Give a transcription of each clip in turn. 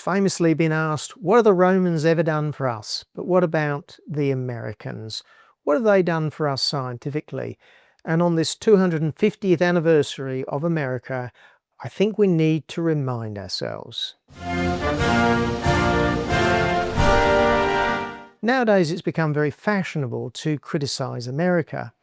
famously been asked, what have the Romans ever done for us? But what about the Americans? What have they done for us scientifically? And on this 250th anniversary of America, I think we need to remind ourselves. Nowadays, it's become very fashionable to criticize America.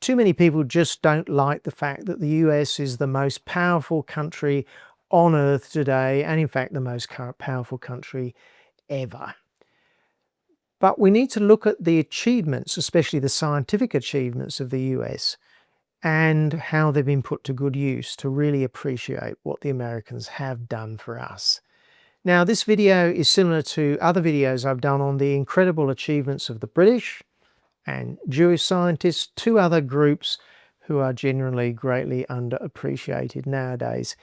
Too many people just don't like the fact that the US is the most powerful country on Earth today, and in fact the most powerful country ever. But we need to look at the achievements, especially the scientific achievements of the US, and how they've been put to good use to really appreciate what the Americans have done for us. Now, this video is similar to other videos I've done on the incredible achievements of the British and Jewish scientists, two other groups who are generally greatly underappreciated nowadays.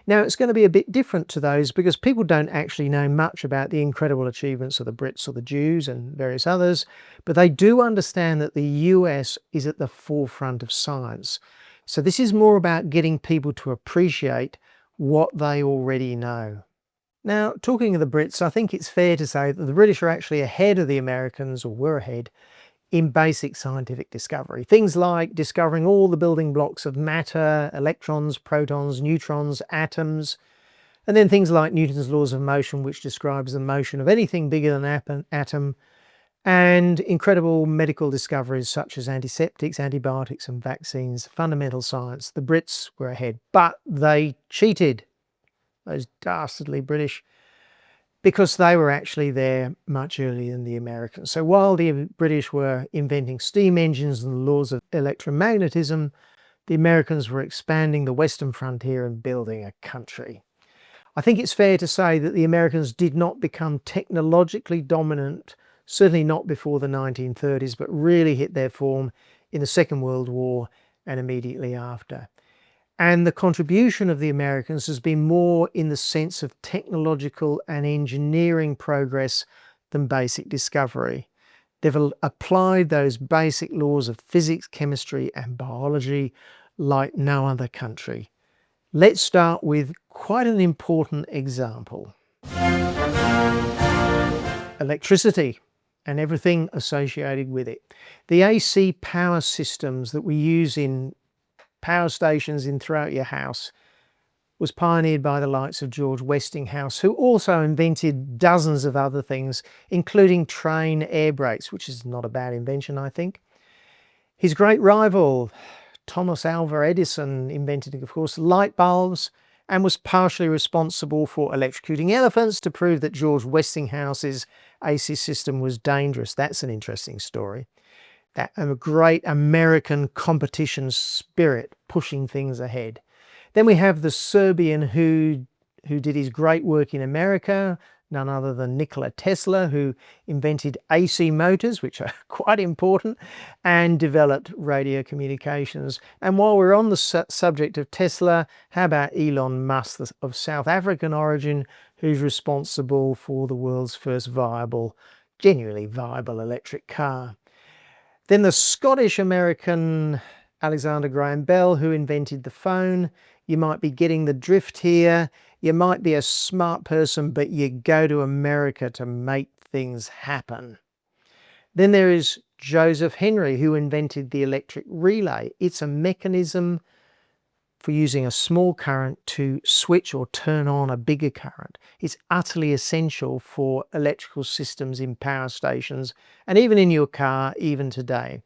Now, it's going to be a bit different to those because people don't actually know much about the incredible achievements of the Brits or the Jews and various others, but they do understand that the US is at the forefront of science. So this is more about getting people to appreciate what they already know. Now, talking of the Brits, I think it's fair to say that the British are actually ahead of the Americans, or were ahead, in basic scientific discovery. Things like discovering all the building blocks of matter, electrons, protons, neutrons, atoms, and then things like Newton's laws of motion, which describes the motion of anything bigger than an atom, and incredible medical discoveries such as antiseptics, antibiotics, and vaccines. Fundamental science. The Brits were ahead, but they cheated. Those dastardly British, because they were actually there much earlier than the Americans. So while the British were inventing steam engines and the laws of electromagnetism, the Americans were expanding the Western frontier and building a country. I think it's fair to say that the Americans did not become technologically dominant, certainly not before the 1930s, but really hit their form in the Second World War and immediately after. And the contribution of the Americans has been more in the sense of technological and engineering progress than basic discovery. They've applied those basic laws of physics, chemistry, and biology like no other country. Let's start with quite an important example. Electricity and everything associated with it. The AC power systems that we use in power stations throughout your house was pioneered by the likes of George Westinghouse, who also invented dozens of other things, including train air brakes, which is not a bad invention, I think. His great rival, Thomas Alva Edison, invented, of course, light bulbs and was partially responsible for electrocuting elephants to prove that George Westinghouse's AC system was dangerous. That's an interesting story. That a great American competition spirit pushing things ahead. Then we have the Serbian who did his great work in America, none other than Nikola Tesla, who invented AC motors, which are quite important, and developed radio communications. And while we're on the subject of Tesla, how about Elon Musk of South African origin, who's responsible for the world's first genuinely viable electric car. Then the Scottish-American Alexander Graham Bell, who invented the phone. You might be getting the drift here. You might be a smart person, but you go to America to make things happen. Then there is Joseph Henry, who invented the electric relay. It's a mechanism for using a small current to switch or turn on a bigger current. It's utterly essential for electrical systems in power stations and even in your car, even today.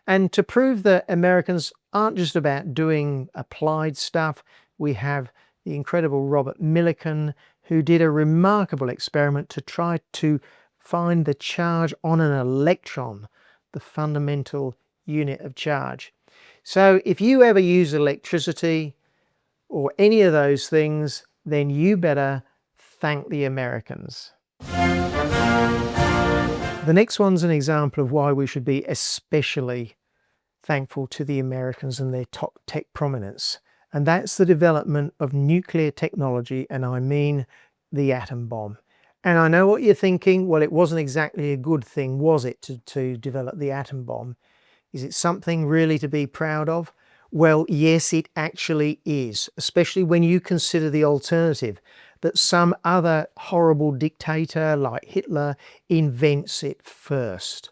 And to prove that Americans aren't just about doing applied stuff, we have the incredible Robert Millikan, who did a remarkable experiment to try to find the charge on an electron, the fundamental unit of charge. So if you ever use electricity or any of those things, then you better thank the Americans. The next one's an example of why we should be especially thankful to the Americans and their top tech prominence. And that's the development of nuclear technology, and I mean the atom bomb. And I know what you're thinking, well, it wasn't exactly a good thing, was it, to develop the atom bomb? Is it something really to be proud of? Well, yes, it actually is, especially when you consider the alternative. that some other horrible dictator like Hitler invents it first.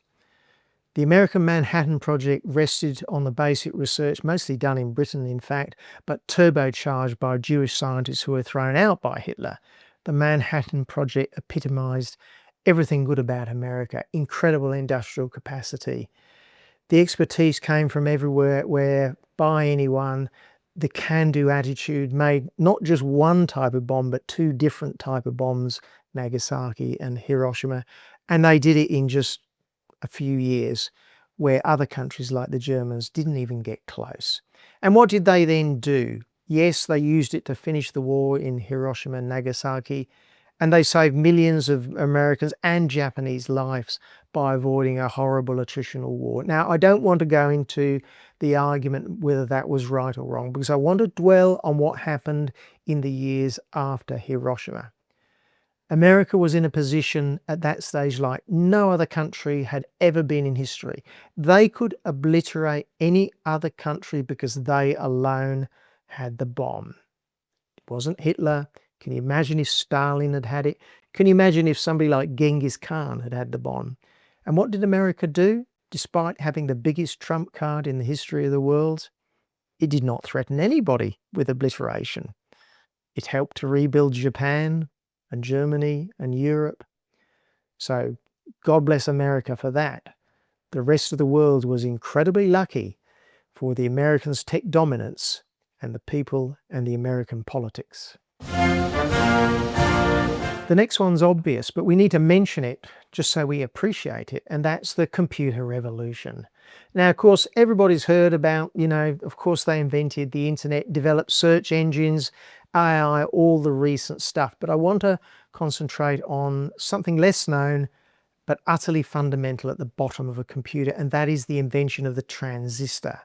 The American Manhattan Project rested on the basic research, mostly done in Britain in fact, but turbocharged by Jewish scientists who were thrown out by Hitler. The Manhattan Project epitomised everything good about America: incredible industrial capacity. The expertise came from everywhere, where by anyone, the can-do attitude made not just one type of bomb, but two different type of bombs, Nagasaki and Hiroshima, and they did it in just a few years, where other countries like the Germans didn't even get close. And what did they then do? Yes, they used it to finish the war in Hiroshima and Nagasaki, and they saved millions of Americans and Japanese lives by avoiding a horrible attritional war. Now, I don't want to go into the argument whether that was right or wrong, because I want to dwell on what happened in the years after Hiroshima. America was in a position at that stage like no other country had ever been in history. They could obliterate any other country because they alone had the bomb. It wasn't Hitler. Can you imagine if Stalin had had it? Can you imagine if somebody like Genghis Khan had had the bomb? And what did America do? Despite having the biggest trump card in the history of the world, it did not threaten anybody with obliteration. It helped to rebuild Japan and Germany and Europe. So God bless America for that. The rest of the world was incredibly lucky for the Americans' tech dominance and the people and the American politics. The next one's obvious, but we need to mention it just so we appreciate it, and that's the computer revolution. Now, of course, everybody's heard about, of course they invented the internet, developed search engines, AI, all the recent stuff, but I want to concentrate on something less known but utterly fundamental at the bottom of a computer, and that is the invention of the transistor.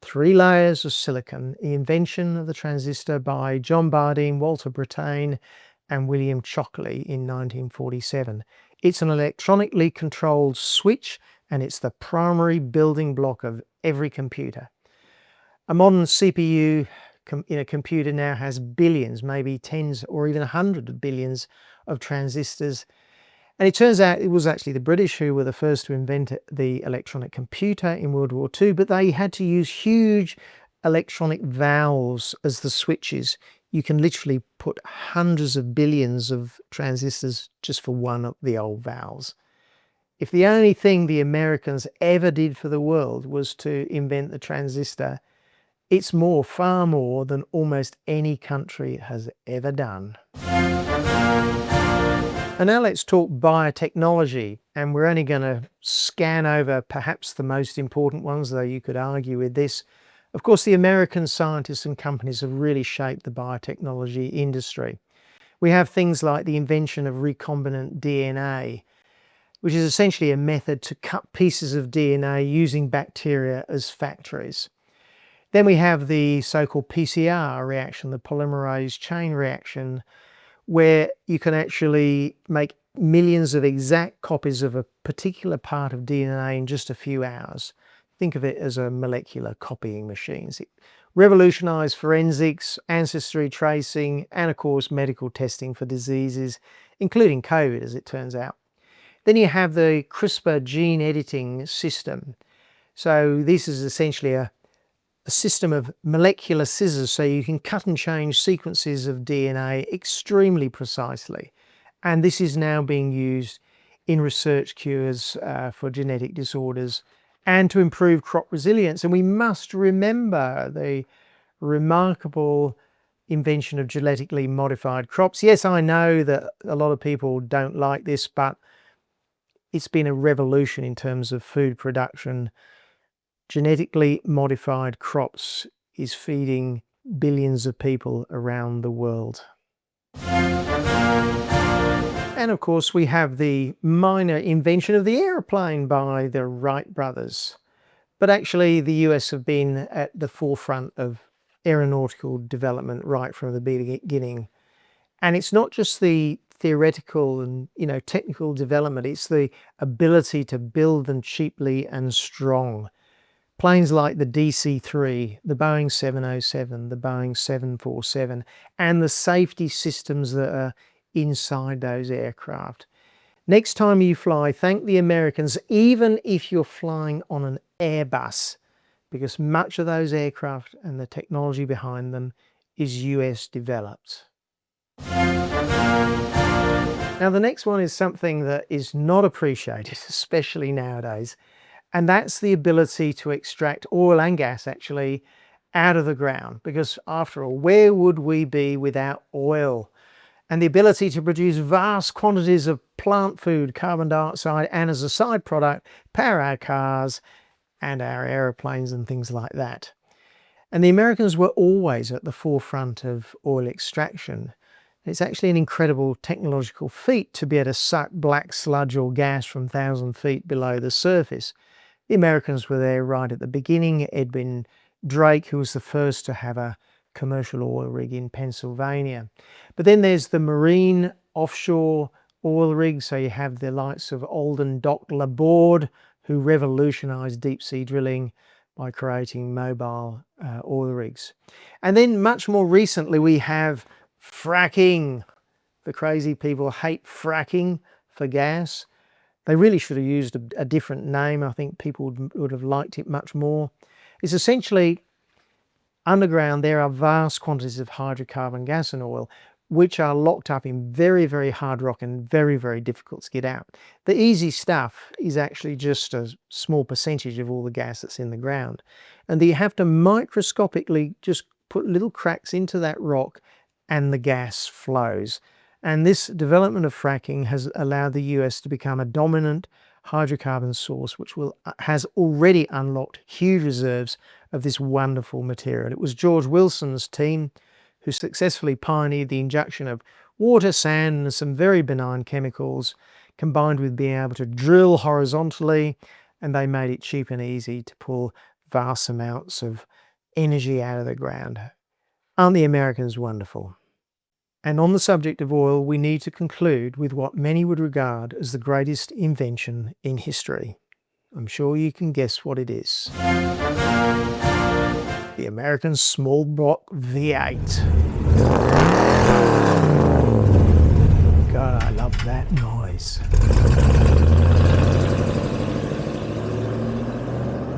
3 layers of silicon, the invention of the transistor by John Bardeen, Walter Brattain and William Shockley in 1947. It's an electronically controlled switch, and it's the primary building block of every computer. A modern CPU in a computer now has billions, maybe tens or even hundreds of billions of transistors. And it turns out it was actually the British who were the first to invent the electronic computer in World War II, but they had to use huge electronic valves as the switches. You can literally put hundreds of billions of transistors just for one of the old valves. If the only thing the Americans ever did for the world was to invent the transistor, it's far more than almost any country has ever done. And now let's talk biotechnology, and we're only going to scan over perhaps the most important ones, though you could argue with this. Of course, the American scientists and companies have really shaped the biotechnology industry. We have things like the invention of recombinant DNA, which is essentially a method to cut pieces of DNA using bacteria as factories. Then we have the so-called PCR reaction, the polymerase chain reaction, where you can actually make millions of exact copies of a particular part of DNA in just a few hours. Think of it as a molecular copying machine. It revolutionized forensics, ancestry tracing, and of course medical testing for diseases, including COVID, as it turns out. Then you have the CRISPR gene editing system. So this is essentially a system of molecular scissors, so you can cut and change sequences of DNA extremely precisely. And this is now being used in research cures for genetic disorders and to improve crop resilience. And we must remember the remarkable invention of genetically modified crops. Yes, I know that a lot of people don't like this, but it's been a revolution in terms of food production. Genetically modified crops is feeding billions of people around the world. And of course, we have the minor invention of the airplane by the Wright brothers. But actually, the US have been at the forefront of aeronautical development right from the beginning. And it's not just the theoretical and technical development, it's the ability to build them cheaply and strong. Planes like the DC-3, the Boeing 707, the Boeing 747, and the safety systems that are inside those aircraft. Next time you fly, thank the Americans, even if you're flying on an Airbus, because much of those aircraft and the technology behind them is US developed. Now, the next one is something that is not appreciated, especially nowadays, and that's the ability to extract oil and gas actually out of the ground. Because after all, where would we be without oil? And the ability to produce vast quantities of plant food, carbon dioxide, and as a side product, power our cars and our aeroplanes and things like that. And the Americans were always at the forefront of oil extraction. It's actually an incredible technological feat to be able to suck black sludge or gas from 1,000 feet below the surface. The Americans were there right at the beginning. Edwin Drake, who was the first to have a commercial oil rig in Pennsylvania. But then there's the marine offshore oil rigs. So you have the likes of Alden Dock Laborde, who revolutionized deep sea drilling by creating mobile oil rigs. And then much more recently, we have fracking. The crazy people hate fracking for gas. They really should have used a different name. I think people would have liked it much more. It's essentially underground. There are vast quantities of hydrocarbon gas and oil which are locked up in very, very hard rock and very, very difficult to get out. The easy stuff is actually just a small percentage of all the gas that's in the ground. And you have to microscopically just put little cracks into that rock and the gas flows. And this development of fracking has allowed the US to become a dominant hydrocarbon source, which has already unlocked huge reserves of this wonderful material. It was George Wilson's team who successfully pioneered the injection of water, sand, and some very benign chemicals, combined with being able to drill horizontally, and they made it cheap and easy to pull vast amounts of energy out of the ground. Aren't the Americans wonderful? And on the subject of oil, we need to conclude with what many would regard as the greatest invention in history. I'm sure you can guess what it is. The American small block V8. God, I love that noise.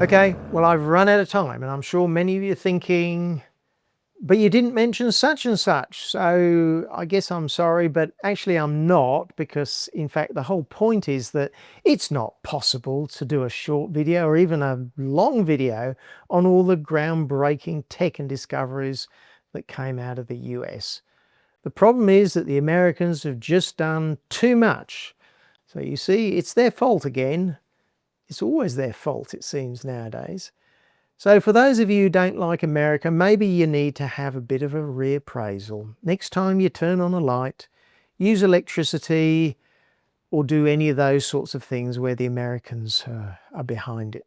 Okay, well, I've run out of time, and I'm sure many of you are thinking, but you didn't mention such and such, so I guess I'm sorry, but actually I'm not, because in fact the whole point is that it's not possible to do a short video or even a long video on all the groundbreaking tech and discoveries that came out of the US. The problem is that the Americans have just done too much. So you see, it's their fault again. It's always their fault, it seems, nowadays. So for those of you who don't like America, maybe you need to have a bit of a reappraisal. Next time you turn on a light, use electricity, or do any of those sorts of things where the Americans are behind it.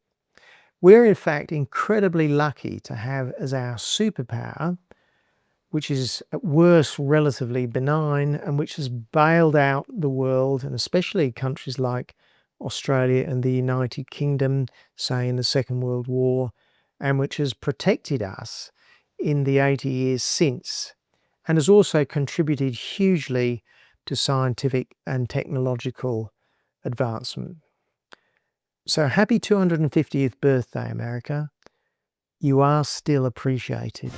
We're in fact incredibly lucky to have as our superpower, which is at worst relatively benign and which has bailed out the world, and especially countries like Australia and the United Kingdom, say in the Second World War, and which has protected us in the 80 years since, and has also contributed hugely to scientific and technological advancement. So happy 250th birthday, America. You are still appreciated.